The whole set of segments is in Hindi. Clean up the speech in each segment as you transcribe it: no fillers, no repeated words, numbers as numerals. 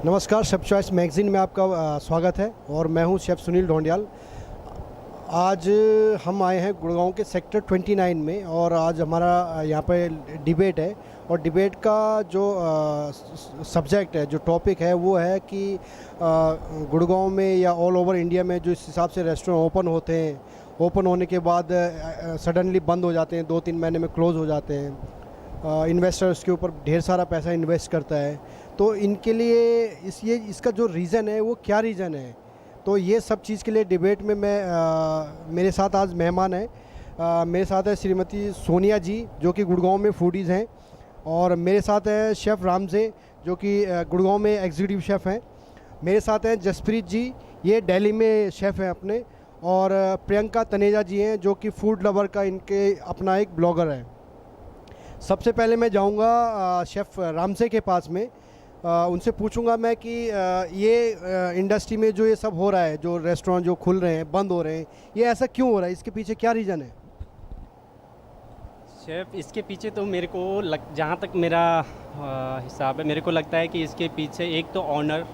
नमस्कार, शेफ चॉइस मैगज़ीन में आपका स्वागत है और मैं हूं शेफ़ सुनील ढोंडियाल। आज हम आए हैं गुड़गांव के सेक्टर 29 में और आज हमारा यहाँ पे डिबेट है और डिबेट का जो सब्जेक्ट है, जो टॉपिक है वो है कि गुड़गांव में या ऑल ओवर इंडिया में जो इस हिसाब से रेस्टोरेंट ओपन होते हैं, ओपन होने के बाद सडनली बंद हो जाते हैं, 2-3 महीने में क्लोज़ हो जाते हैं। इन्वेस्टर उसके ऊपर ढेर सारा पैसा इन्वेस्ट करता है, तो इनके लिए इसका जो रीज़न है वो क्या रीज़न है, तो ये सब चीज़ के लिए डिबेट में मेरे साथ आज मेहमान है। मेरे साथ है श्रीमती सोनिया जी जो कि गुड़गांव में फूडीज़ हैं, और मेरे साथ है शेफ़ रामजे जो कि गुड़गांव में एग्जीक्यूटिव शेफ़ हैं। मेरे साथ हैं जसप्रीत जी, ये दिल्ली में शेफ़ हैं अपने, और प्रियंका तनेजा जी हैं जो कि फूड लवर का इनके अपना एक ब्लॉगर है। सबसे पहले मैं जाऊंगा शेफ़ रामजे के पास में, उनसे पूछूंगा मैं कि ये इंडस्ट्री में जो ये सब हो रहा है, जो रेस्टोरेंट जो खुल रहे हैं, बंद हो रहे हैं, ये ऐसा क्यों हो रहा है, इसके पीछे क्या रीज़न है? शेफ़, इसके पीछे तो मेरे को जहाँ तक मेरा हिसाब है, मेरे को लगता है कि इसके पीछे एक तो ऑनर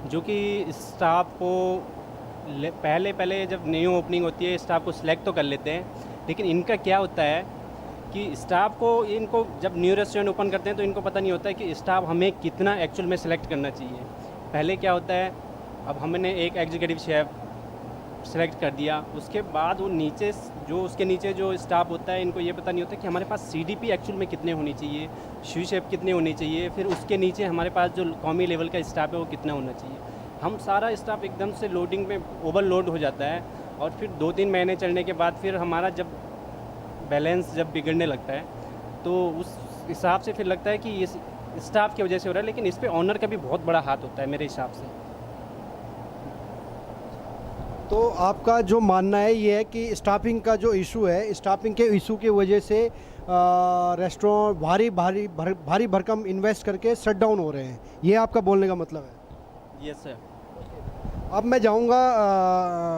जो कि स्टाफ को पहले जब न्यू ओपनिंग होती है स्टाफ को सिलेक्ट तो कर लेते हैं, लेकिन इनका क्या होता है कि स्टाफ को, इनको जब न्यू रेस्टोरेंट ओपन करते हैं तो इनको पता नहीं होता है कि स्टाफ हमें कितना एक्चुअल में सेलेक्ट करना चाहिए। पहले क्या होता है, अब हमने एक एग्जीक्यूटिव शेफ़ सेलेक्ट कर दिया, उसके बाद वो नीचे उसके नीचे जो स्टाफ होता है, इनको ये पता नहीं होता कि हमारे पास सीडीपी एक्चुअल में कितने होनी चाहिए, शू शेफ़ कितने होने चाहिए, फिर उसके नीचे हमारे पास जो कॉमी लेवल का स्टाफ है वो कितना होना चाहिए। हम सारा स्टाफ एकदम से लोडिंग में ओवरलोड हो जाता है, और फिर 2-3 महीने चलने के बाद फिर हमारा जब बैलेंस बिगड़ने लगता है तो उस हिसाब से फिर लगता है कि ये स्टाफ की वजह से हो रहा है, लेकिन इस पे ऑनर का भी बहुत बड़ा हाथ होता है मेरे हिसाब से। तो आपका जो मानना है ये है कि स्टाफिंग का जो इशू है, स्टाफिंग के इशू की वजह से रेस्टोरेंट भारी भरकम इन्वेस्ट करके शट डाउन हो रहे हैं, ये आपका बोलने का मतलब है? Yes sir. अब मैं जाऊंगा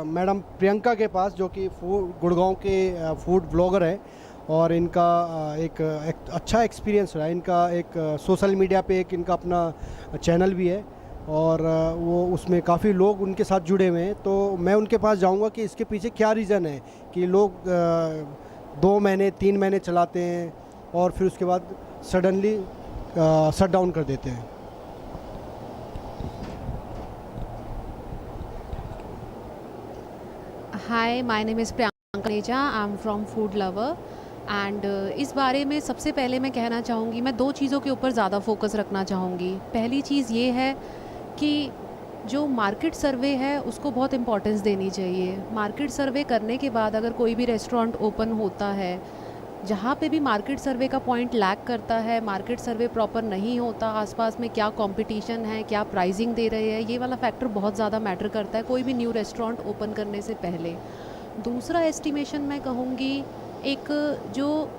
मैडम प्रियंका के पास जो कि गुड़गांव के फूड ब्लॉगर है, और इनका एक अच्छा एक्सपीरियंस रहा है। इनका एक सोशल मीडिया पे एक इनका अपना चैनल भी है, और वो उसमें काफ़ी लोग उनके साथ जुड़े हुए हैं। तो मैं उनके पास जाऊंगा कि इसके पीछे क्या रीज़न है कि लोग 2 महीने 3 महीने चलाते हैं और फिर उसके बाद सडनली शट डाउन कर देते हैं। Hi, my name is Priyanka Taneja, I am from food lover and इस बारे में सबसे पहले मैं कहना चाहूँगी, मैं 2 चीज़ों के ऊपर ज़्यादा फोकस रखना चाहूँगी। पहली चीज़ ये है कि जो मार्केट सर्वे है उसको बहुत इम्पोर्टेंस देनी चाहिए। मार्केट सर्वे करने के बाद अगर कोई भी रेस्टोरेंट ओपन होता है, जहाँ पे भी मार्केट सर्वे का पॉइंट लैक करता है, मार्केट सर्वे प्रॉपर नहीं होता, आसपास में क्या कंपटीशन है, क्या प्राइसिंग दे रहे हैं, ये वाला फैक्टर बहुत ज़्यादा मैटर करता है कोई भी न्यू रेस्टोरेंट ओपन करने से पहले। दूसरा एस्टिमेशन मैं कहूँगी, एक जो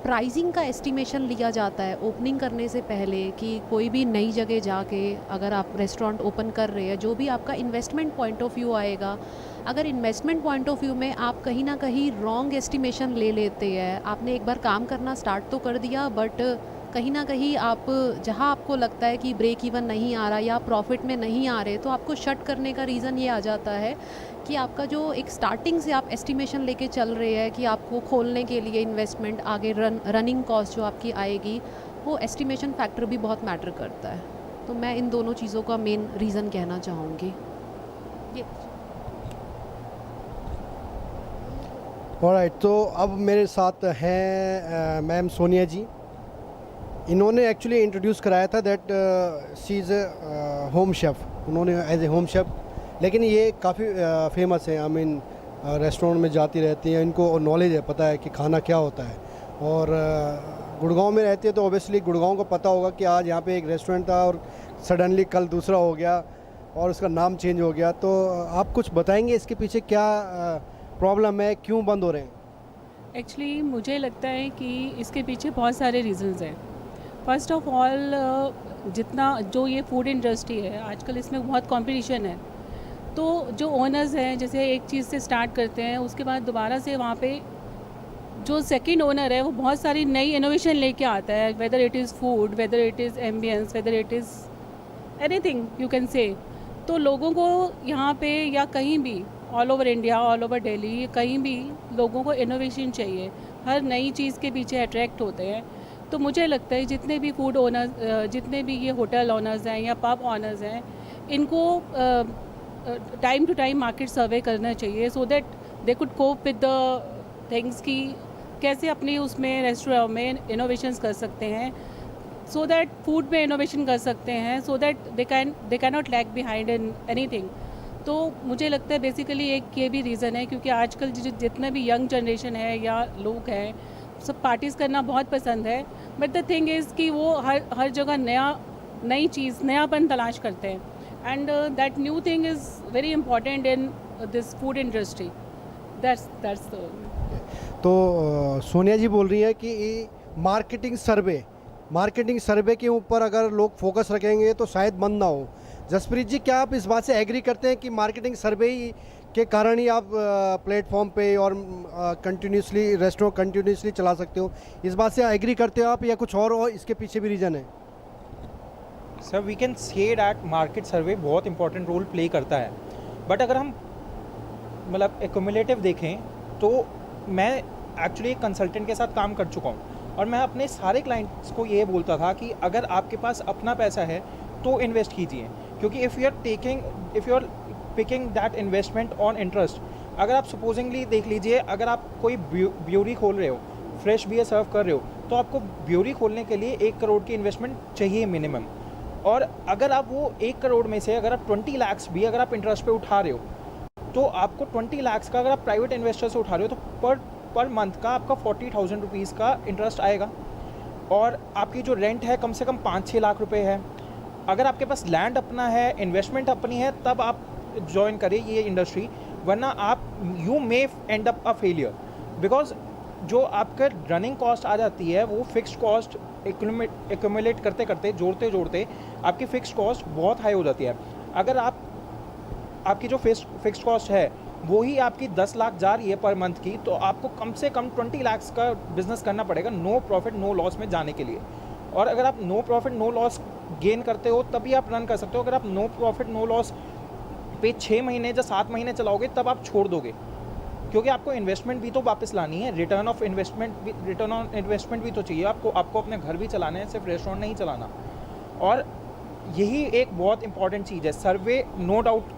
प्राइसिंग का एस्टिमेशन लिया जाता है ओपनिंग करने से पहले, कि कोई भी नई जगह जाके अगर आप रेस्टोरेंट ओपन कर रहे हैं, जो भी आपका इन्वेस्टमेंट पॉइंट ऑफ व्यू आएगा, अगर इन्वेस्टमेंट पॉइंट ऑफ व्यू में आप कहीं ना कहीं रॉन्ग एस्टिमेशन ले लेते हैं, आपने एक बार काम करना स्टार्ट तो कर दिया बट कहीं ना कहीं आप जहां आपको लगता है कि ब्रेक इवन नहीं आ रहा या प्रॉफिट में नहीं आ रहे, तो आपको शट करने का रीज़न ये आ जाता है कि आपका जो एक स्टार्टिंग से आप एस्टिमेशन लेके चल रहे हैं कि आपको खोलने के लिए इन्वेस्टमेंट, आगे रनिंग कॉस्ट जो आपकी आएगी, वो एस्टिमेशन फैक्टर भी बहुत मैटर करता है। तो मैं इन दोनों चीज़ों का मेन रीज़न कहना चाहूँगी ये। ऑलराइट, तो अब मेरे साथ हैं मैम सोनिया जी। इन्होंने एक्चुअली इंट्रोड्यूस कराया था that she is home chef, उन्होंने एज ए होम शेफ़, लेकिन ये काफ़ी फेमस है। आई मीन रेस्टोरेंट में जाती रहती हैं, इनको नॉलेज है, पता है कि खाना क्या होता है, और गुड़गांव में रहती है तो ऑब्वियसली गुड़गांव को पता होगा कि आज यहाँ पे एक रेस्टोरेंट था और सडनली कल दूसरा हो गया और उसका नाम चेंज हो गया। तो आप कुछ बताएंगे इसके पीछे क्या प्रॉब्लम है, क्यों बंद हो रहे हैं? एक्चुअली मुझे लगता है कि इसके पीछे बहुत सारे रीज़न्स हैं। फर्स्ट ऑफ ऑल, जितना जो ये फूड इंडस्ट्री है आजकल, इसमें बहुत कंपटीशन है, तो जो ओनर्स हैं जैसे एक चीज़ से स्टार्ट करते हैं, उसके बाद दोबारा से वहाँ पे जो सेकंड ओनर है वो बहुत सारी नई इनोवेशन लेके आता है, whether it is food, whether it is ambience, whether it is anything you can say. तो लोगों को यहाँ पे या कहीं भी all over India, all over Delhi, कहीं भी लोगों को इनोवेशन चाहिए, हर नई चीज़ के पीछे अट्रैक्ट होते हैं। तो मुझे लगता है जितने भी फूड ओनर्स, जितने भी ये होटल ओनर्स हैं या पब ओनर्स हैं, इनको time to time market survey करना चाहिए, so that they could cope with the things की कैसे अपने उसमें रेस्टोरेंट में इनोवेशंस कर सकते हैं, सो दैट फूड में इनोवेशन कर सकते हैं, सो that they can not lag behind in anything. तो मुझे लगता है बेसिकली एक ये भी रीज़न है, क्योंकि आजकल जितना भी यंग जनरेशन है या लोग हैं, सब पार्टीज़ करना बहुत पसंद है, बट द थिंग इज़ कि वो हर जगह नई चीज़, नयापन तलाश करते हैं, and that new thing is very important in this food industry. That's the. तो सोनिया जी बोल रही है कि मार्केटिंग सर्वे के ऊपर अगर लोग फोकस रखेंगे तो शायद बंद ना हो। जसप्रीत जी, क्या आप इस बात से एग्री करते हैं कि मार्केटिंग सर्वे ही के कारण ही आप प्लेटफॉर्म पे और कंटिन्यूसली रेस्टोरेंट कंटिन्यूसली चला सकते हो? इस बात से एग्री करते हो आप, या कुछ और इसके पीछे भी रीज़न है? Sir, we can say that market survey बहुत इंपॉर्टेंट रोल प्ले करता है, बट अगर हम मतलब एक्यूमुलेटिव देखें तो मैं एक्चुअली एक कंसल्टेंट के साथ काम कर चुका हूँ, और मैं अपने सारे क्लाइंट्स को ये बोलता था कि अगर आपके पास अपना पैसा है तो इन्वेस्ट कीजिए, क्योंकि if you are picking that investment on interest, अगर आप सपोजिंगली देख लीजिए, अगर आप कोई ब्यूरी खोल रहे हो, फ्रेश बियर सर्व कर रहे हो, तो आपको ब्यूरी खोलने के लिए 1 करोड़ की इन्वेस्टमेंट चाहिए मिनिमम। और अगर आप वो 1 करोड़ में से अगर आप 20 लाख भी अगर आप इंटरेस्ट पे उठा रहे हो, तो आपको 20 लाख का अगर आप प्राइवेट इन्वेस्टर से उठा रहे हो तो पर मंथ का आपका 40,000 रुपीज़ का इंटरेस्ट आएगा, और आपकी जो रेंट है कम से कम 5-6 लाख रुपए है। अगर आपके पास लैंड अपना है, इन्वेस्टमेंट अपनी है, तब आप ज्वाइन करें ये इंडस्ट्री, वरना आप you may and up a failure, because जो आपका रनिंग कॉस्ट आ जाती है वो फिक्स्ड कॉस्ट एक्यूमुलेट करते करते जोड़ते आपकी फिक्स्ड कॉस्ट बहुत हाई हो जाती है। अगर आपकी जो फिक्स्ड कॉस्ट है वो ही आपकी 10 लाख जा रही है पर मंथ की, तो आपको कम से कम 20 लाख का बिजनेस करना पड़ेगा नो प्रॉफिट नो लॉस में जाने के लिए। और अगर आप no profit no loss gain करते हो तभी आप रन कर सकते हो। अगर आप नो प्रॉफिट नो लॉस पे 6 महीने या 7 महीने चलाओगे तब आप छोड़ दोगे, क्योंकि आपको इन्वेस्टमेंट भी तो वापस लानी है, रिटर्न ऑन इन्वेस्टमेंट भी तो चाहिए आपको अपने घर भी चलाना है, सिर्फ रेस्टोरेंट नहीं चलाना। और यही एक बहुत इंपॉर्टेंट चीज़ है। सर्वे नो डाउट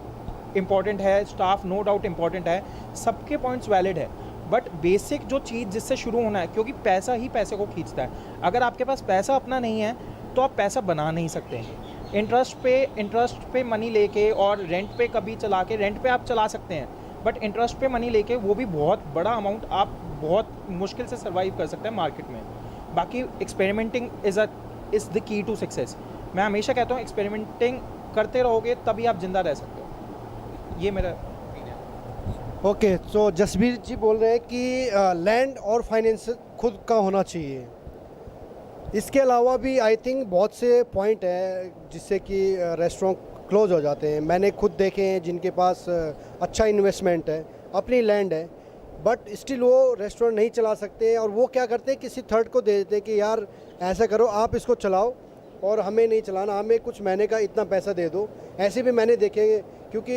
इम्पॉर्टेंट है, स्टाफ नो डाउट इम्पॉर्टेंट है, सबके पॉइंट्स वैलिड है, बट बेसिक जो चीज़ जिससे शुरू होना है, क्योंकि पैसा ही पैसे को खींचता है। अगर आपके पास पैसा अपना नहीं है तो आप पैसा बना नहीं सकते। इंटरेस्ट पे मनी लेके और रेंट पे कभी चला के, रेंट पे आप चला सकते हैं, बट इंटरेस्ट पे मनी लेके वो भी बहुत बड़ा अमाउंट आप बहुत मुश्किल से सर्वाइव कर सकते हैं मार्केट में। बाकी experimenting is the key to success. मैं हमेशा कहता हूँ एक्सपेरिमेंटिंग करते रहोगे तभी आप जिंदा रह सकते हो। ये मेरा ओके, तो जसबीर जी बोल रहे हैं कि लैंड और फाइनेंस खुद का होना चाहिए। इसके अलावा भी आई थिंक बहुत से पॉइंट हैं जिससे कि रेस्टोरेंट क्लोज हो जाते हैं। मैंने खुद देखे हैं जिनके पास अच्छा इन्वेस्टमेंट है, अपनी लैंड है, बट स्टिल वो रेस्टोरेंट नहीं चला सकते, और वो क्या करते हैं किसी थर्ड को दे देते हैं कि यार ऐसा करो, आप इसको चलाओ और हमें नहीं चलाना, हमें कुछ महीने का इतना पैसा दे दो। ऐसे भी मैंने देखे, क्योंकि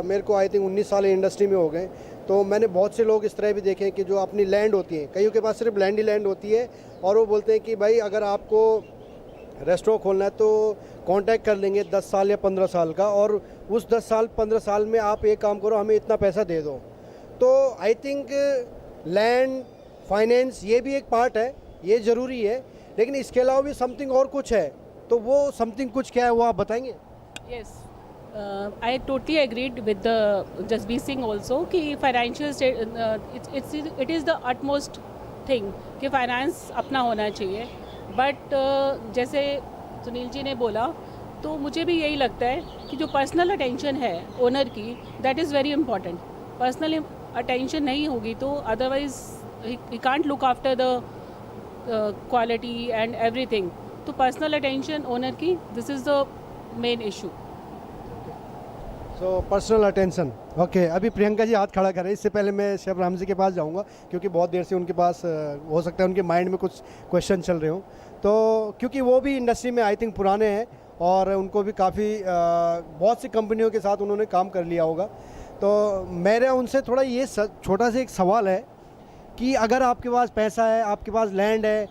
मेरे को आई थिंक 19 साल इंडस्ट्री में हो गए, तो मैंने बहुत से लोग इस तरह भी देखे हैं कि जो अपनी लैंड होती है, कईयों के पास सिर्फ लैंड ही लैंड होती है, और वो बोलते हैं कि भाई अगर आपको रेस्टोरेंट खोलना है तो कांटेक्ट कर लेंगे 10 साल या 15 साल का, और उस 10 साल 15 साल में आप एक काम करो, हमें इतना पैसा दे दो। तो आई थिंक लैंड फाइनेंस ये भी एक पार्ट है, ये ज़रूरी है, लेकिन इसके अलावा भी समथिंग और कुछ है, तो वो समथिंग कुछ क्या है वो आप बताएंगे? Yes, I totally agreed with Jasbir Singh also कि financial it is the utmost thing कि फाइनेंस अपना होना चाहिए। बट जैसे सुनील जी ने बोला, तो मुझे भी यही लगता है कि जो पर्सनल अटेंशन है ओनर की, that is very important. Personal attention नहीं होगी तो otherwise he can't look after the quality and everything. तो पर्सनल अटेंशन ओनर की, this is the main issue. So personal attention, okay. अभी प्रियंका जी हाथ खड़ा कर रहे हैं, इससे पहले मैं शेफ रामजी के पास जाऊंगा, क्योंकि बहुत देर से उनके पास हो सकता है उनके माइंड में कुछ क्वेश्चन चल रहे हों, तो क्योंकि वो भी इंडस्ट्री में आई थिंक पुराने हैं और उनको भी काफ़ी बहुत सी कंपनियों के साथ उन्होंने काम कर लिया होगा। तो मेरा उनसे थोड़ा ये छोटा सा एक सवाल है कि अगर आपके पास पैसा है, आपके पास लैंड है,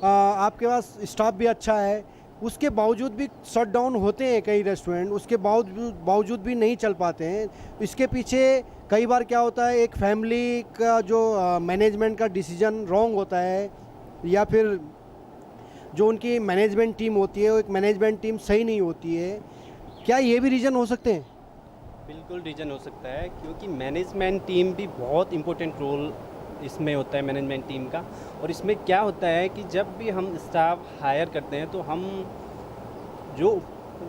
आपके पास स्टाफ भी अच्छा है, उसके बावजूद भी शट डाउन होते हैं कई रेस्टोरेंट, उसके बावजूद भी नहीं चल पाते हैं। इसके पीछे कई बार क्या होता है, एक फैमिली का जो मैनेजमेंट का डिसीजन रॉन्ग होता है, या फिर जो उनकी मैनेजमेंट टीम होती है वो एक मैनेजमेंट टीम सही नहीं होती है। क्या ये भी रीज़न हो सकते हैं? बिल्कुल रीज़न हो सकता है, क्योंकि मैनेजमेंट टीम भी बहुत इम्पोर्टेंट रोल इसमें होता है मैनेजमेंट टीम का। और इसमें क्या होता है कि जब भी हम स्टाफ हायर करते हैं तो हम जो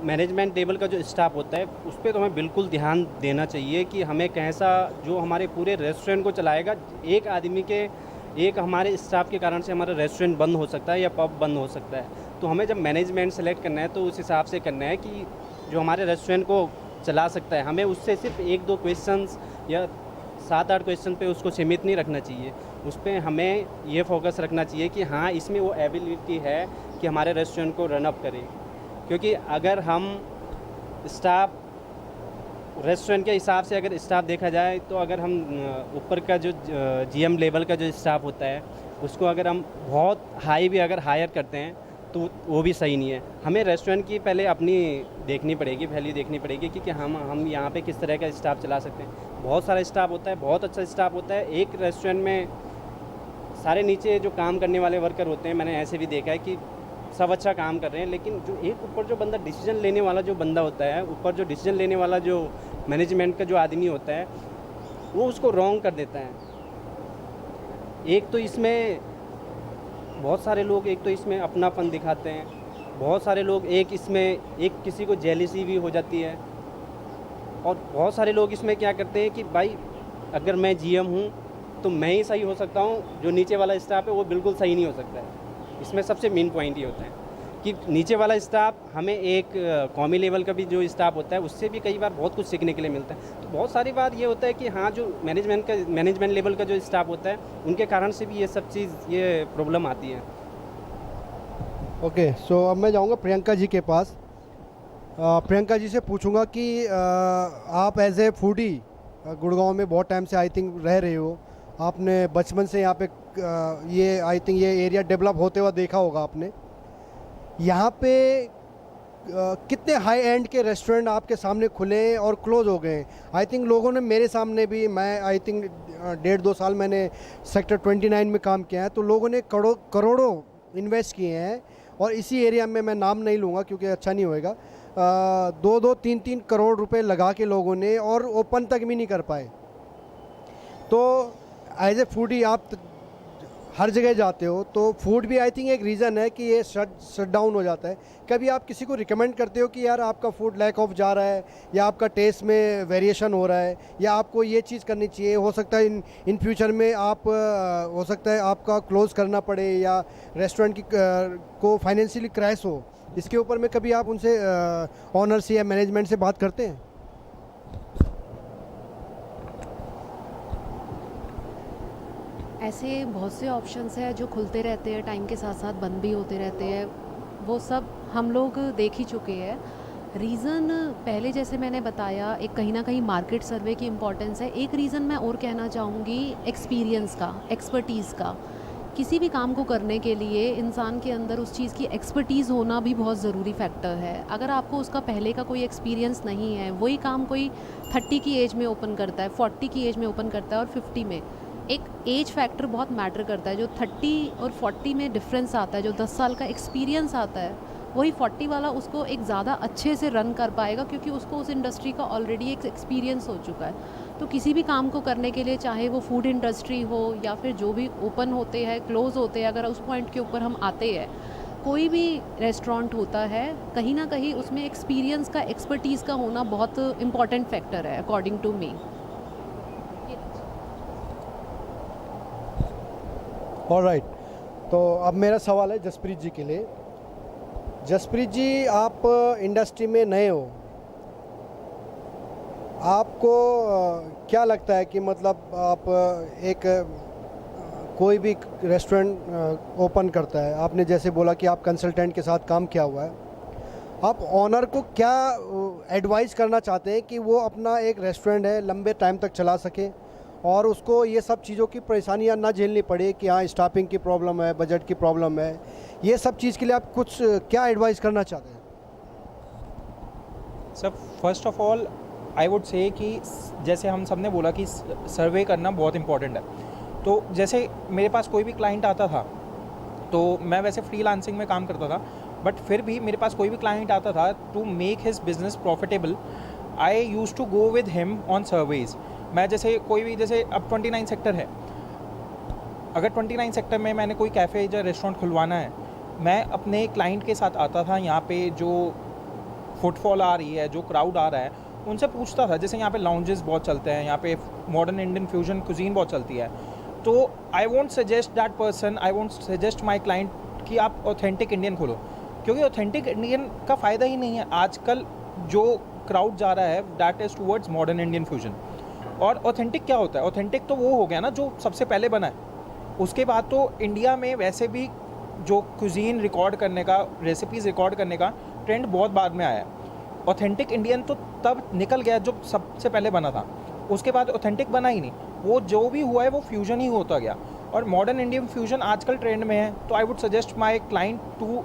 मैनेजमेंट लेवल का जो स्टाफ होता है उस पर तो हमें बिल्कुल ध्यान देना चाहिए कि हमें कैसा जो हमारे पूरे रेस्टोरेंट को चलाएगा। एक आदमी के, एक हमारे स्टाफ के कारण से हमारा रेस्टोरेंट बंद हो सकता है या पब बंद हो सकता है। तो हमें जब मैनेजमेंट सेलेक्ट करना है तो उस हिसाब से करना है कि जो हमारे रेस्टोरेंट को चला सकता है। हमें उससे सिर्फ 1-2 क्वेश्चंस या 7-8 क्वेश्चन पे उसको सीमित नहीं रखना चाहिए। उस पर हमें ये फोकस रखना चाहिए कि हाँ, इसमें वो एबिलिटी है कि हमारे रेस्टोरेंट को रन अप करे। क्योंकि अगर हम स्टाफ रेस्टोरेंट के हिसाब से अगर स्टाफ देखा जाए तो अगर हम ऊपर का जो जीएम लेवल का जो स्टाफ होता है उसको अगर हम बहुत हाई भी अगर हायर करते हैं तो वो भी सही नहीं है। हमें रेस्टोरेंट की पहले अपनी देखनी पड़ेगी, वैल्यू देखनी पड़ेगी कि हम यहाँ पे किस तरह का स्टाफ चला सकते हैं। बहुत सारा स्टाफ होता है, बहुत अच्छा स्टाफ होता है। एक रेस्टोरेंट में सारे नीचे जो काम करने वाले वर्कर होते हैं, मैंने ऐसे भी देखा है कि सब अच्छा काम कर रहे हैं, लेकिन जो एक ऊपर जो बंदा डिसीजन लेने वाला जो बंदा होता है, ऊपर जो डिसीजन लेने वाला जो मैनेजमेंट का जो आदमी होता है वो उसको रॉन्ग कर देता है। एक तो इसमें बहुत सारे लोग अपनापन दिखाते हैं, बहुत सारे लोग एक किसी को जेलिसी भी हो जाती है, और बहुत सारे लोग इसमें क्या करते हैं कि भाई अगर मैं जीएम हूँ तो मैं ही सही हो सकता हूँ, जो नीचे वाला स्टाफ है वो बिल्कुल सही नहीं हो सकता है। इसमें सबसे मेन पॉइंट ये होता है कि नीचे वाला स्टाफ, हमें एक कॉमी लेवल का भी जो स्टाफ होता है उससे भी कई बार बहुत कुछ सीखने के लिए मिलता है। तो बहुत सारी बार ये होता है कि हाँ, जो मैनेजमेंट लेवल का जो स्टाफ होता है उनके कारण से भी ये सब चीज़, ये प्रॉब्लम आती है। ओके, सो अब मैं जाऊंगा प्रियंका जी के पास। प्रियंका जी से पूछूंगा कि आप एज ए फूडी गुड़गांव में बहुत टाइम से आई थिंक रह रहे हो, आपने बचपन से यहाँ पे ये आई थिंक ये एरिया डेवलप होते हुआ देखा होगा आपने। यहाँ पे कितने हाई एंड के रेस्टोरेंट आपके सामने खुले और क्लोज हो गए? आई थिंक लोगों ने मेरे सामने भी, मैं आई थिंक 1.5-2 साल मैंने सेक्टर 29 में काम किया है, तो लोगों ने करोड़ों इन्वेस्ट किए हैं। और इसी एरिया में, मैं नाम नहीं लूँगा क्योंकि अच्छा नहीं होएगा, 2-2, 3-3 करोड़ रुपए लगा के लोगों ने, और ओपन तक भी नहीं कर पाए। तो एज ए फूडी आप हर जगह जाते हो, तो फूड भी आई थिंक एक रीज़न है कि ये शट डाउन हो जाता है। कभी आप किसी को रिकमेंड करते हो कि यार आपका फूड लैक ऑफ जा रहा है, या आपका टेस्ट में वेरिएशन हो रहा है, या आपको ये चीज़ करनी चाहिए, हो सकता है इन फ्यूचर में आप हो सकता है आपका क्लोज़ करना पड़े, या रेस्टोरेंट की को फाइनेंशियली क्रैश हो, इसके ऊपर में कभी आप उनसे ऑनर से या मैनेजमेंट से बात करते हैं? ऐसे बहुत से ऑप्शंस हैं जो खुलते रहते हैं, टाइम के साथ साथ बंद भी होते रहते हैं, वो सब हम लोग देख ही चुके हैं। रीज़न पहले जैसे मैंने बताया, एक कहीं ना कहीं मार्केट सर्वे की इम्पोर्टेंस है। एक रीज़न मैं और कहना चाहूँगी, एक्सपीरियंस का, एक्सपर्टीज़ का। किसी भी काम को करने के लिए इंसान के अंदर उस चीज़ की एक्सपर्टीज़ होना भी बहुत ज़रूरी फैक्टर है। अगर आपको उसका पहले का कोई एक्सपीरियंस नहीं है, वही काम कोई 30 की एज में ओपन करता है, 40 की एज में ओपन करता है और 50 में, एक एज फैक्टर बहुत मैटर करता है। जो 30 और 40 में डिफरेंस आता है, जो 10 साल का एक्सपीरियंस आता है, वही 40 वाला उसको एक ज़्यादा अच्छे से रन कर पाएगा, क्योंकि उसको उस इंडस्ट्री का ऑलरेडी एक एक्सपीरियंस हो चुका है। तो किसी भी काम को करने के लिए, चाहे वो फूड इंडस्ट्री हो या फिर जो भी ओपन होते हैं, क्लोज़ होते हैं, अगर उस पॉइंट के ऊपर हम आते हैं, कोई भी रेस्टोरेंट होता है, कहीं ना कहीं उसमें एक्सपीरियंस का, एक्सपर्टीज़ का होना बहुत इम्पॉर्टेंट फैक्टर है अकॉर्डिंग टू मी। ऑलराइट, तो अब मेरा सवाल है जसप्रीत जी के लिए। जसप्रीत जी, आप इंडस्ट्री में नए हो, आपको क्या लगता है कि मतलब आप एक कोई भी रेस्टोरेंट ओपन करता है, आपने जैसे बोला कि आप कंसल्टेंट के साथ काम किया हुआ है, आप ऑनर को क्या एडवाइस करना चाहते हैं कि वो अपना एक रेस्टोरेंट है लंबे टाइम तक चला सके और उसको ये सब चीज़ों की परेशानियां ना झेलनी पड़े कि हाँ स्टाफिंग की प्रॉब्लम है, बजट की प्रॉब्लम है, ये सब चीज़ के लिए आप कुछ क्या एडवाइस करना चाहते हैं? Sir first of all I would say कि जैसे हम सब ने बोला कि सर्वे करना बहुत इंपॉर्टेंट है। तो जैसे मेरे पास कोई भी क्लाइंट आता था, तो मैं वैसे फ्रीलांसिंग में काम करता था, बट फिर भी मेरे पास कोई भी क्लाइंट आता था, to make his business profitable I use to go with him on surveys. मैं जैसे कोई भी, जैसे अब 29 सेक्टर है, अगर 29 सेक्टर में मैंने कोई कैफ़े या रेस्टोरेंट खुलवाना है, मैं अपने क्लाइंट के साथ आता था, यहाँ पे जो फुटफॉल आ रही है, जो क्राउड आ रहा है, उनसे पूछता था। जैसे यहाँ पे लाउंजेस बहुत चलते हैं, यहाँ पे मॉडर्न इंडियन फ्यूजन कुजीन बहुत चलती है, तो I won't suggest that person, I won't suggest my client कि आप ऑथेंटिक इंडियन खोलो, क्योंकि ऑथेंटिक इंडियन का फ़ायदा ही नहीं है। आजकल जो क्राउड जा रहा है that is towards modern Indian fusion. और ऑथेंटिक क्या होता है? ऑथेंटिक तो वो हो गया ना जो सबसे पहले बना है। उसके बाद तो इंडिया में वैसे भी जो कुजीन रिकॉर्ड करने का, रेसिपीज़ रिकॉर्ड करने का ट्रेंड बहुत बाद में आया है। ऑथेंटिक इंडियन तो तब निकल गया जो सबसे पहले बना था, उसके बाद ऑथेंटिक बना ही नहीं। वो जो भी हुआ है वो फ्यूजन ही होता गया, और मॉडर्न इंडियन फ्यूजन आजकल ट्रेंड में है। तो I would suggest my client to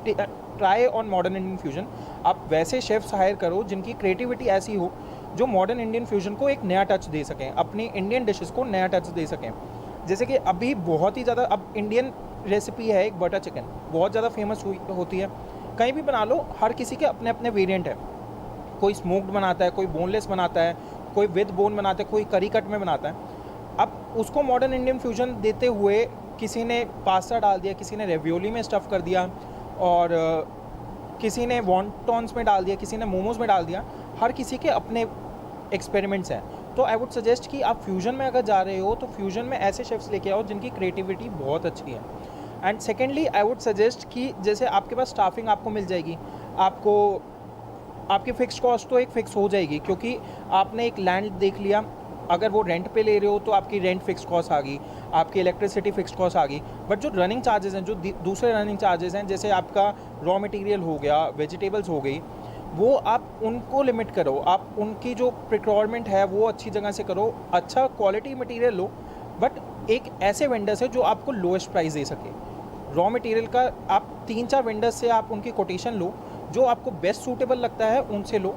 try on modern Indian fusion. आप वैसे शेफ्स हायर करो जिनकी क्रिएटिविटी ऐसी हो जो मॉडर्न इंडियन फ्यूजन को एक नया टच दे सकें, अपनी इंडियन डिशेस को नया टच दे सकें। जैसे कि अभी बहुत ही ज़्यादा अब इंडियन रेसिपी है एक बटर चिकन, बहुत ज़्यादा फेमस होती है। कहीं भी बना लो, हर किसी के अपने अपने वेरिएंट है। कोई स्मोक्ड बनाता है, कोई बोनलेस बनाता है, कोई विद बोन बनाता है, कोई करी कट में बनाता है। अब उसको मॉडर्न इंडियन फ्यूजन देते हुए किसी ने पास्ता डाल दिया, किसी ने रेवियोली में स्टफ़ कर दिया, और किसी ने वॉन्टॉन्स में डाल दिया, किसी ने मोमोज़ में डाल दिया। हर किसी के अपने एक्सपेरिमेंट्स हैं। तो आई वुड सजेस्ट कि आप फ्यूजन में अगर जा रहे हो तो फ्यूजन में ऐसे शेफ्स लेके आओ जिनकी क्रिएटिविटी बहुत अच्छी है। And secondly I would suggest कि जैसे आपके पास स्टाफिंग आपको मिल जाएगी, आपको आपकी फ़िक्स कॉस्ट तो एक फ़िक्स हो जाएगी, क्योंकि आपने एक लैंड देख लिया। अगर वो रेंट पे ले रहे हो तो आपकी रेंट फ़िक्स कॉस्ट आ गई, आपकी इलेक्ट्रिसिटी फ़िक्स कॉस्ट आ गई। बट जो रनिंग चार्जेस हैं, जो दूसरे रनिंग चार्जेस हैं, जैसे आपका रॉ मटेरियल हो गया, वेजिटेबल्स हो गई, वो आप उनको लिमिट करो। आप उनकी जो प्रिक्योरमेंट है वो अच्छी जगह से करो, अच्छा क्वालिटी मटेरियल लो, बट एक ऐसे वेंडर से जो आपको लोएस्ट प्राइस दे सके। रॉ मटेरियल का आप 3-4 वेंडर्स से आप उनकी कोटेशन लो, जो आपको बेस्ट सूटेबल लगता है उनसे लो।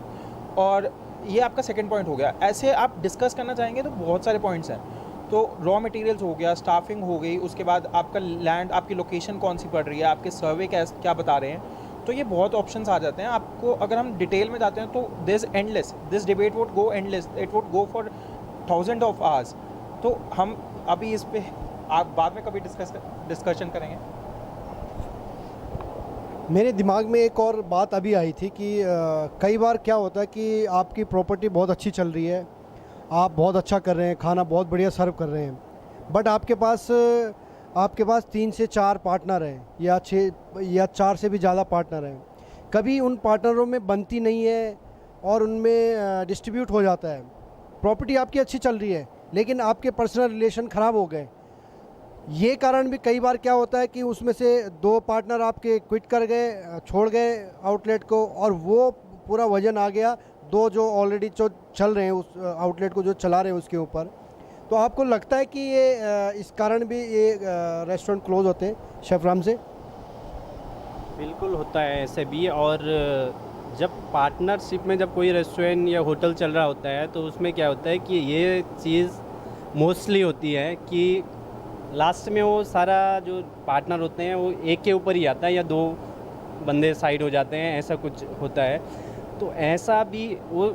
और ये आपका सेकंड पॉइंट हो गया। ऐसे आप डिस्कस करना चाहेंगे तो बहुत सारे पॉइंट्स हैं। तो रॉ मटेरियल्स हो गया, स्टाफिंग हो गई, उसके बाद आपका लैंड, आपकी लोकेशन कौन सी पड़ रही है, आपके सर्वे क्या बता रहे हैं, तो ये बहुत ऑप्शंस आ जाते हैं। आपको अगर हम डिटेल में जाते हैं तो this debate would go endless, it would go for thousand of hours. तो हम अभी इस पे आप बाद में कभी डिस्कशन करेंगे। मेरे दिमाग में एक और बात अभी आई थी कि कई बार क्या होता है कि आपकी प्रॉपर्टी बहुत अच्छी चल रही है, आप बहुत अच्छा कर रहे हैं, खाना बहुत बढ़िया सर्व कर रहे हैं, बट आपके पास 3 से 4 पार्टनर हैं या 6 या 4 से भी ज़्यादा पार्टनर हैं। कभी उन पार्टनरों में बनती नहीं है और उनमें डिस्ट्रीब्यूट हो जाता है। प्रॉपर्टी आपकी अच्छी चल रही है लेकिन आपके पर्सनल रिलेशन ख़राब हो गए। ये कारण भी कई बार क्या होता है कि उसमें से 2 पार्टनर आपके क्विट कर गए, छोड़ गए आउटलेट को, और वो पूरा वजन आ गया 2 जो ऑलरेडी जो चल रहे हैं उस आउटलेट को जो चला रहे हैं उसके ऊपर। तो आपको लगता है कि ये इस कारण भी ये रेस्टोरेंट क्लोज होते हैं शेफ राम से? बिल्कुल होता है ऐसे भी। और जब पार्टनरशिप में जब कोई रेस्टोरेंट या होटल चल रहा होता है तो उसमें क्या होता है कि ये चीज़ मोस्टली होती है कि लास्ट में वो सारा जो पार्टनर होते हैं वो एक के ऊपर ही आता है या 2 बंदे साइड हो जाते हैं, ऐसा कुछ होता है। तो ऐसा भी वो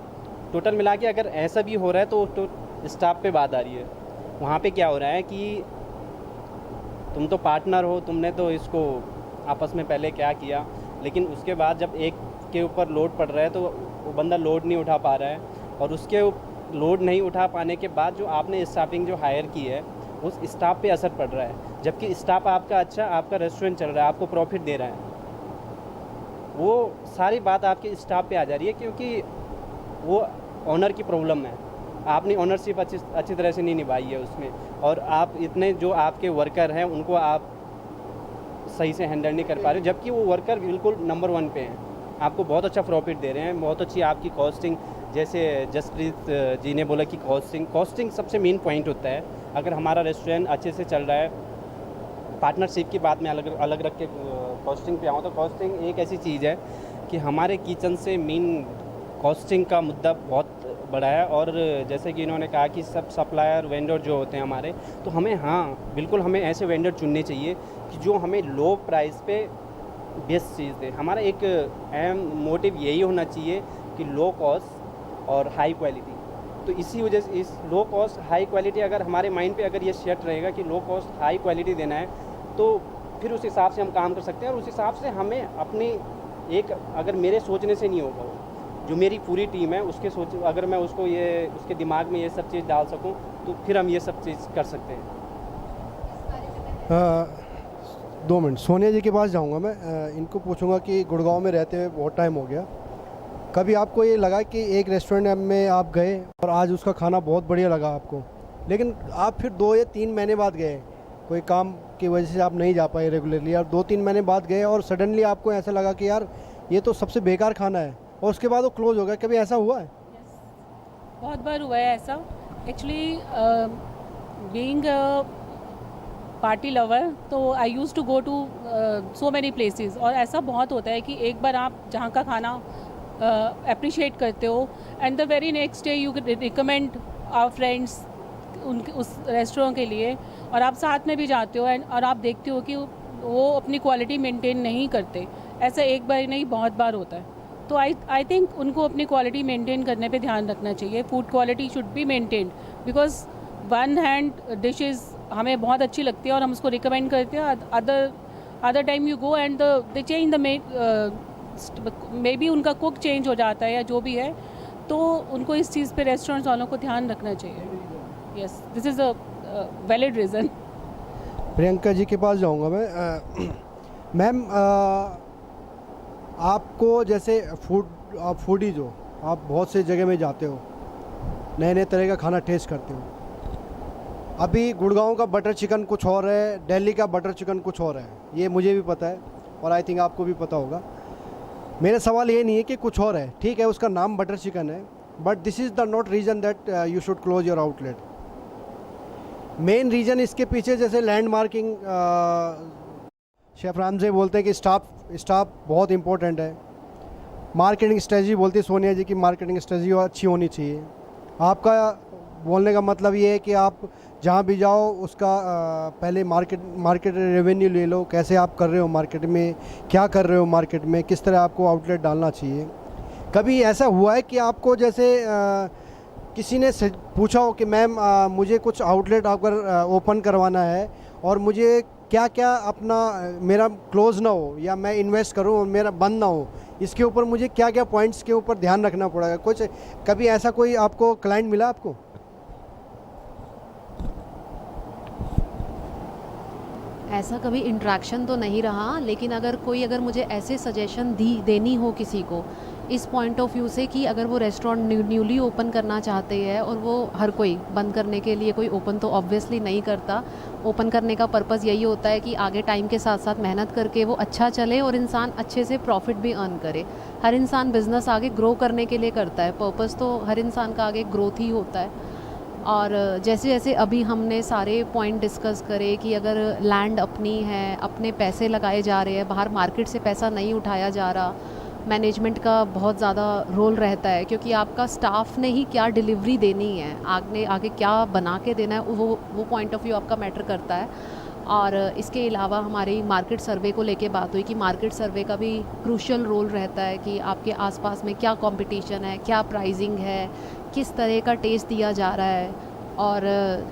टोटल मिला के अगर ऐसा भी हो रहा है तो स्टाफ पे बात आ रही है। वहाँ पे क्या हो रहा है कि तुम तो पार्टनर हो, तुमने तो इसको आपस में पहले क्या किया, लेकिन उसके बाद जब एक के ऊपर लोड पड़ रहा है तो वो बंदा लोड नहीं उठा पा रहा है, और उसके लोड नहीं उठा पाने के बाद जो आपने स्टाफिंग जो हायर की है उस स्टाफ पे असर पड़ रहा है। जबकि स्टाफ आपका अच्छा, आपका रेस्टोरेंट चल रहा है, आपको प्रॉफिट दे रहा है, वो सारी बात आपके स्टाफ पे आ जा रही है, क्योंकि वो ऑनर की प्रॉब्लम है। आपने ऑनरशिप अच्छी तरह से नहीं निभाई है उसमें, और आप इतने जो आपके वर्कर हैं उनको आप सही से हैंडल नहीं कर पा रहे, जबकि वो वर्कर बिल्कुल नंबर 1 पे हैं। आपको बहुत अच्छा प्रॉफिट दे रहे हैं, बहुत अच्छी आपकी कॉस्टिंग, जैसे जसप्रीत जी ने बोला कि कॉस्टिंग सबसे मेन पॉइंट होता है। अगर हमारा रेस्टोरेंट अच्छे से चल रहा है, पार्टनरशिप की बात मैं अलग रख के कॉस्टिंग पे आऊँ तो कॉस्टिंग एक ऐसी चीज़ है कि हमारे किचन से मेन कॉस्टिंग का मुद्दा बहुत बड़ा है। और जैसे कि इन्होंने कहा कि सब सप्लायर वेंडर जो होते हैं हमारे, तो हमें बिल्कुल हमें ऐसे वेंडर चुनने चाहिए कि जो हमें लो प्राइस पे बेस्ट चीज़ दे। हमारा एक अहम मोटिव यही होना चाहिए कि लो कॉस्ट और हाई क्वालिटी। तो इसी वजह से इस लो कॉस्ट हाई क्वालिटी अगर हमारे माइंड पे अगर ये सेट रहेगा कि लो कॉस्ट हाई क्वालिटी देना है, तो फिर उस हिसाब से हम काम कर सकते हैं। और उस हिसाब से हमें अपनी अगर मेरे सोचने से नहीं होगा, जो मेरी पूरी टीम है उसके अगर मैं उसके दिमाग में ये सब चीज़ डाल सकूं, तो फिर हम ये सब चीज़ कर सकते हैं। 2 मिनट, सोनिया जी के पास जाऊंगा मैं। इनको पूछूंगा कि गुड़गांव में रहते हुए बहुत टाइम हो गया, कभी आपको ये लगा कि एक रेस्टोरेंट में आप गए और आज उसका खाना बहुत बढ़िया लगा आपको, लेकिन आप फिर 2 या 3 महीने बाद गए, कोई काम की वजह से आप नहीं जा पाए रेगुलरली, और 2-3 महीने बाद गए और सडनली आपको ऐसा लगा कि यार ये तो सबसे बेकार खाना है, और उसके बाद वो क्लोज़ हो गया? कभी ऐसा हुआ है? बहुत बार हुआ है ऐसा। एक्चुअली बीइंग पार्टी लवर, तो I use to go to so many places, और ऐसा बहुत होता है कि एक बार आप जहाँ का खाना अप्रिशिएट करते हो and the very next day you recommend our friends उनके उस रेस्टोरेंट के लिए, और आप साथ में भी जाते हो और आप देखते हो कि वो अपनी क्वालिटी मेंटेन नहीं करते। ऐसा एक बार नहीं, बहुत बार होता है। तो आई थिंक उनको अपनी क्वालिटी मेंटेन करने पे ध्यान रखना चाहिए। Food quality should be maintained, because one hand dishes हमें बहुत अच्छी लगती है और हम उसको रिकमेंड करते हैं। Other time you go and they change the may be उनका कुक चेंज हो जाता है या जो भी है, तो उनको इस चीज़ पे रेस्टोरेंट्स वालों को ध्यान रखना चाहिए। Yes, this is a valid reason. Priyanka ji के पास जाऊंगा मैं। मैम, आपको जैसे आप फूडी जो आप बहुत से जगह में जाते हो, नए नए तरह का खाना टेस्ट करते हो। अभी गुड़गांव का बटर चिकन कुछ और है, दिल्ली का बटर चिकन कुछ और है, ये मुझे भी पता है और आई थिंक आपको भी पता होगा। मेरा सवाल ये नहीं है कि कुछ और है, ठीक है उसका नाम बटर चिकन है, but this is the not reason that you should close your outlet. Main reason इसके पीछे जैसे लैंड मार्किंग, शेफ रामजे बोलते हैं कि स्टाफ बहुत इंपॉर्टेंट है। मार्केटिंग स्ट्रेटजी बोलती है सोनिया जी की, मार्केटिंग स्ट्रेटजी अच्छी होनी चाहिए। आपका बोलने का मतलब ये है कि आप जहाँ भी जाओ उसका पहले मार्केट रेवेन्यू ले लो, कैसे आप कर रहे हो मार्केट में, क्या कर रहे हो मार्केट में, किस तरह आपको आउटलेट डालना चाहिए। कभी ऐसा हुआ है कि आपको जैसे किसी ने पूछा हो कि मैम मुझे कुछ आउटलेट अगर ओपन करवाना है और मुझे क्या क्या अपना मेरा क्लोज ना हो या मैं इन्वेस्ट करूं और मेरा बंद ना हो, इसके ऊपर मुझे क्या क्या पॉइंट्स के ऊपर ध्यान रखना पड़ेगा? कुछ कभी ऐसा कोई आपको क्लाइंट मिला आपको? ऐसा कभी इंटरेक्शन तो नहीं रहा, लेकिन अगर मुझे ऐसे सजेशन देनी हो किसी को इस पॉइंट ऑफ व्यू से कि अगर वो रेस्टोरेंट न्यूली ओपन करना चाहते हैं, और वो हर कोई बंद करने के लिए कोई ओपन तो ऑब्वियसली नहीं करता। ओपन करने का पर्पज़ यही होता है कि आगे टाइम के साथ साथ मेहनत करके वो अच्छा चले और इंसान अच्छे से प्रॉफिट भी अर्न करे। हर इंसान बिज़नेस आगे ग्रो करने के लिए करता है, पर्पज़ तो हर इंसान का आगे ग्रोथ ही होता है। और जैसे जैसे अभी हमने सारे पॉइंट डिस्कस करे कि अगर लैंड अपनी है, अपने पैसे लगाए जा रहे हैं, बाहर मार्केट से पैसा नहीं उठाया जा रहा, मैनेजमेंट का बहुत ज़्यादा रोल रहता है, क्योंकि आपका स्टाफ ने ही क्या डिलीवरी देनी है, आगे क्या बना के देना है, वो पॉइंट ऑफ व्यू आपका मैटर करता है। और इसके अलावा हमारी मार्केट सर्वे को लेके बात हुई कि मार्केट सर्वे का भी क्रूशियल रोल रहता है कि आपके आसपास में क्या कंपटीशन है, क्या प्राइसिंग है, किस तरह का टेस्ट दिया जा रहा है, और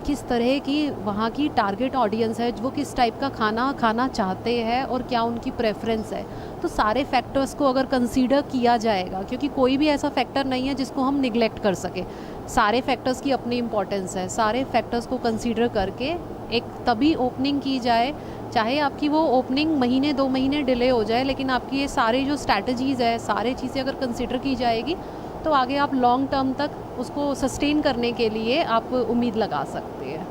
किस तरह की वहाँ की टारगेट ऑडियंस है, वो किस टाइप का खाना खाना चाहते हैं और क्या उनकी प्रेफरेंस है। तो सारे फैक्टर्स को अगर कंसीडर किया जाएगा, क्योंकि कोई भी ऐसा फैक्टर नहीं है जिसको हम निगलेक्ट कर सके, सारे फैक्टर्स की अपनी इम्पोर्टेंस है। सारे फैक्टर्स को कंसीडर करके एक तभी ओपनिंग की जाए, चाहे आपकी वो ओपनिंग महीने 2 महीने डिले हो जाए, लेकिन आपकी ये सारी जो स्ट्रैटेजीज़ है, सारी चीज़ें अगर कंसीडर की जाएगी तो आगे आप लॉन्ग टर्म तक उसको सस्टेन करने के लिए आप उम्मीद लगा सकते हैं।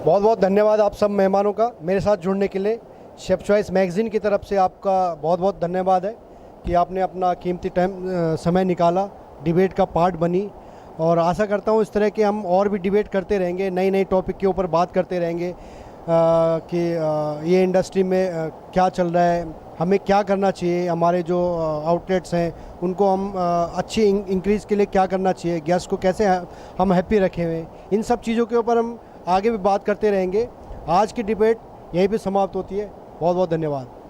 बहुत बहुत धन्यवाद आप सब मेहमानों का मेरे साथ जुड़ने के लिए। शेफ चॉइस मैगज़ीन की तरफ से आपका बहुत बहुत धन्यवाद है कि आपने अपना कीमती समय निकाला, डिबेट का पार्ट बनी। और आशा करता हूँ इस तरह के हम और भी डिबेट करते रहेंगे, नई नई टॉपिक के ऊपर बात करते रहेंगे कि ये इंडस्ट्री में क्या चल रहा है, हमें क्या करना चाहिए, हमारे जो आउटलेट्स हैं उनको हम अच्छी इंक्रीज़ के लिए क्या करना चाहिए, गेस्ट को कैसे हम हैप्पी रखे हुए, इन सब चीज़ों के ऊपर हम आगे भी बात करते रहेंगे। आज की डिबेट यहीं पे समाप्त होती है। बहुत बहुत धन्यवाद।